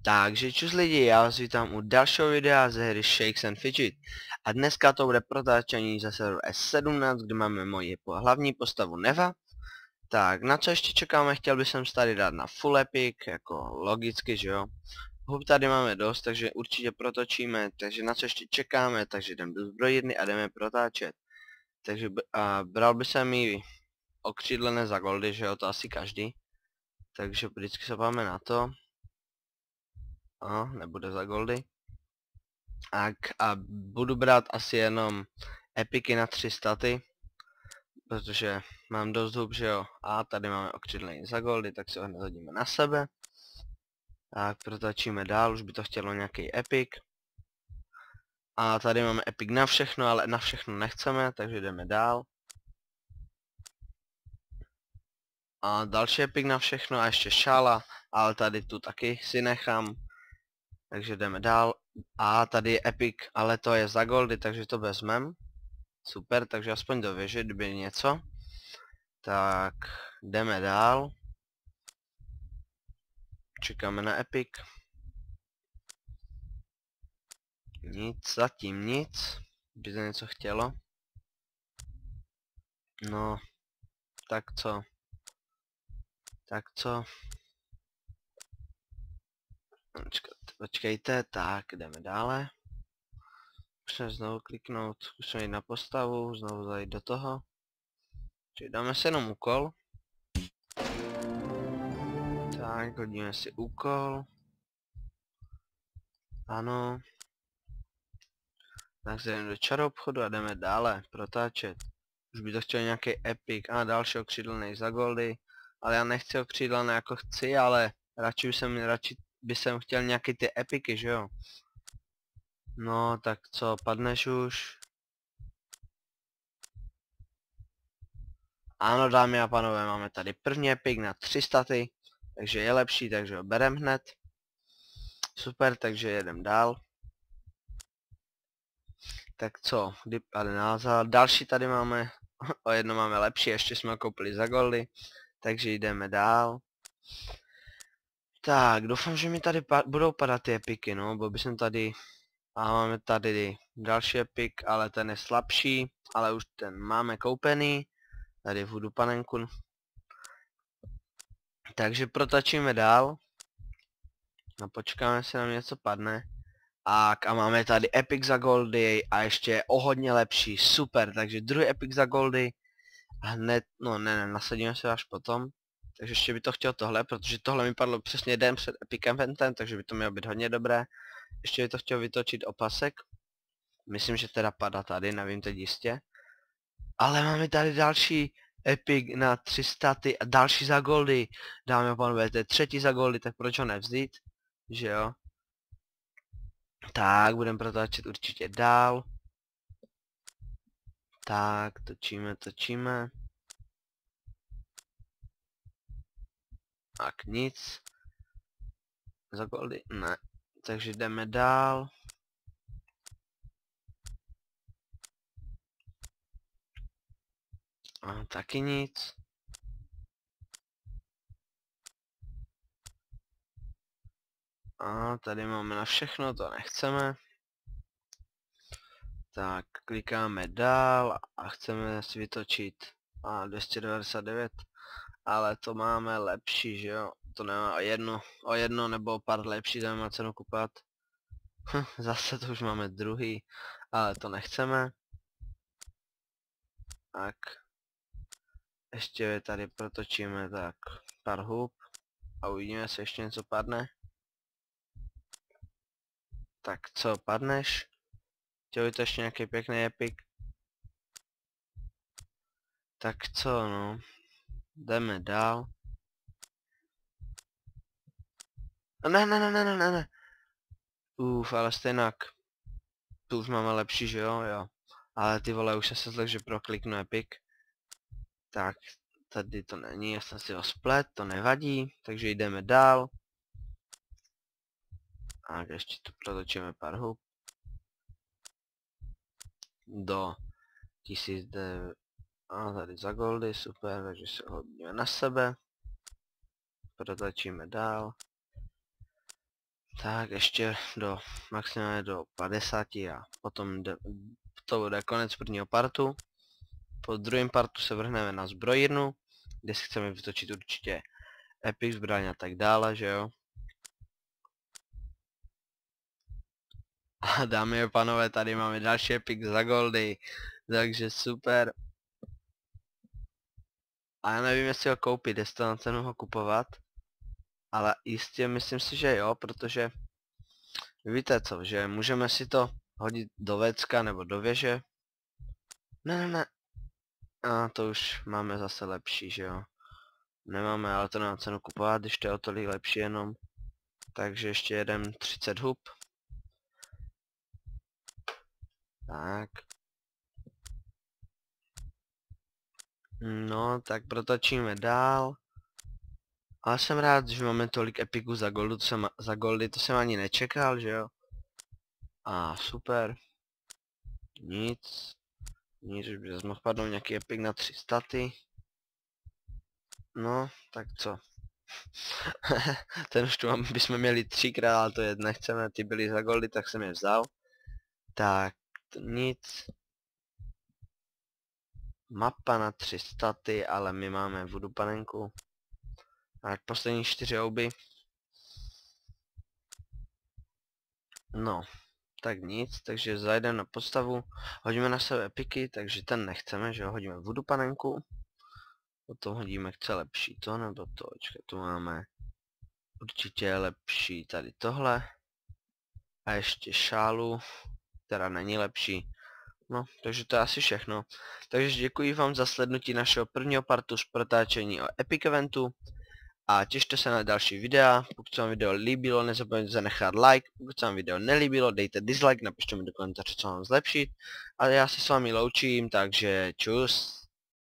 Takže čus lidi, já vás vítám u dalšího videa ze hry Shakes and Fidget. A dneska to bude protáčení za serveru S17, kde máme moji hlavní postavu Neva. Tak, na co ještě čekáme, chtěl bych tady dát na full epic, jako logicky, že jo. Hub tady máme dost, takže určitě protočíme, takže na co ještě čekáme, takže jdeme do zbrojírny a jdeme protáčet. Takže bral by se mi okřídlené za goldy, že jo, to asi každý. Takže vždycky se máme na to. Nebude za goldy. A budu brát asi jenom epiky na 3 staty, protože mám dost hub, že jo. A tady máme okřídlení za goldy, tak si ho hned hodíme na sebe. Tak protačíme dál, už by to chtělo nějaký epic. A tady máme epic na všechno, ale na všechno nechceme, takže jdeme dál. A další epic na všechno a ještě šála, ale tady tu taky si nechám. Takže jdeme dál. A tady je epic, ale to je za goldy, takže to vezmem. Super, takže aspoň do věže, kdyby něco. Tak, jdeme dál. Čekáme na epic. Nic, zatím nic. By to něco chtělo. No, tak co? Tak co? Počkejte, tak jdeme dále. Musíme znovu kliknout, musíme jít na postavu, znovu zajít do toho. Čili dáme si jenom úkol. Tak, hodíme si úkol. Ano. Tak se jdeme do čaroobchodu a jdeme dále protáčet. Už by to chtěl nějaký epic a další okřídlený za goldy. Ale já nechci okřídlené jako chci, ale radši by jsem chtěl nějaký ty epiky, že jo? No, tak co, padneš už? Ano, dámy a pánové, máme tady první epic na 3 staty, takže je lepší, takže ho berem hned. Super, takže jedem dál. Tak co, další tady máme, o jedno máme lepší, ještě jsme ho koupili za goldy, takže jdeme dál. Tak, doufám, že mi tady budou padat ty epiky, no, bo by jsem tady... A máme tady další epic, ale ten je slabší, ale už ten máme koupený. Tady v hudu panenku. Takže protačíme dál. A počkáme, se nám něco padne. A máme tady epic za goldy a ještě o hodně lepší, super, takže druhý epic za goldy. A hned, no ne, nasadíme se až potom. Takže ještě by to chtěl tohle, protože tohle mi padlo přesně den před epic eventem, takže by to mělo být hodně dobré. Ještě by to chtěl vytočit opasek. Myslím, že teda padá tady, nevím teď jistě. Ale máme tady další epic na 3 staty a další za goldy. Dámy a pánové, to je třetí za goldy, tak proč ho nevzít? Že jo? Tak, budeme protáčet určitě dál. Tak, točíme. Tak nic. Za goldy? Ne. Takže jdeme dál. A taky nic. A tady máme na všechno, to nechceme. Tak, klikáme dál a chceme si vytočit 299, ale to máme lepší, že jo? To nemá o jedno nebo o pár lepší, to nemá cenu kupovat. Zase to už máme druhý, ale to nechceme. Tak. Ještě tady protočíme tak pár hub a uvidíme, jestli ještě něco padne. Tak co, padneš? Chtěl by to ještě nějaký pěkný epic? Tak co, no. Jdeme dál. Ne. Ale stejnak. Tu už máme lepší, že jo, jo. Ale ty vole, už se zle, že prokliknu epic. Tak, tady to není, já jsem si ho splet, to nevadí, takže jdeme dál. A ještě tu protočíme pár hub. Do 1009. A tady za goldy, super, takže se hodíme na sebe. Protočíme dál. Tak ještě do maximálně do 50 a potom to bude konec prvního partu. Po druhém partu se vrhneme na zbrojírnu, kde si chceme vytočit určitě epic zbraň a tak dále, že jo. A dámy a pánové, tady máme další epic za goldy, takže super. A já nevím, jestli ho koupit, jestli to na cenu ho kupovat, ale jistě myslím si, že jo, protože víte co, že můžeme si to hodit do vecka nebo do věže. Ne. A to už máme zase lepší, že jo. Nemáme ale to na cenu kupovat, když to je o tolik lepší jenom. Takže ještě jeden 30 hub. Tak. No, tak protočíme dál. Ale jsem rád, že máme tolik epiků za goldy, to jsem ani nečekal, že jo. A super. Nic, už by zase mohl padnout nějaký epik na 3 staty. No, tak co. Ten už tu bychom měli 3krát, ale to je nechceme, ty byly za goldy, tak jsem je vzal. Tak, nic. Mapa na 3 staty, ale my máme vodu panenku. Tak poslední 4 houby. No, tak nic, takže zajdeme na podstavu, hodíme na sebe epiky, takže ten nechceme, že jo, hodíme vodu panenku. Potom hodíme, chce lepší to, nebo to, počkej, tu máme určitě lepší tady tohle. A ještě šálu, která není lepší. No, takže to je asi všechno. Takže děkuji vám za slednutí našeho prvního partu z protáčení o Epic Eventu. A těšte se na další videa. Pokud se vám video líbilo, nezapomeňte zanechat like. Pokud se vám video nelíbilo, dejte dislike, napište mi do komentáře, co mám zlepšit. Ale já se s vámi loučím, takže čus.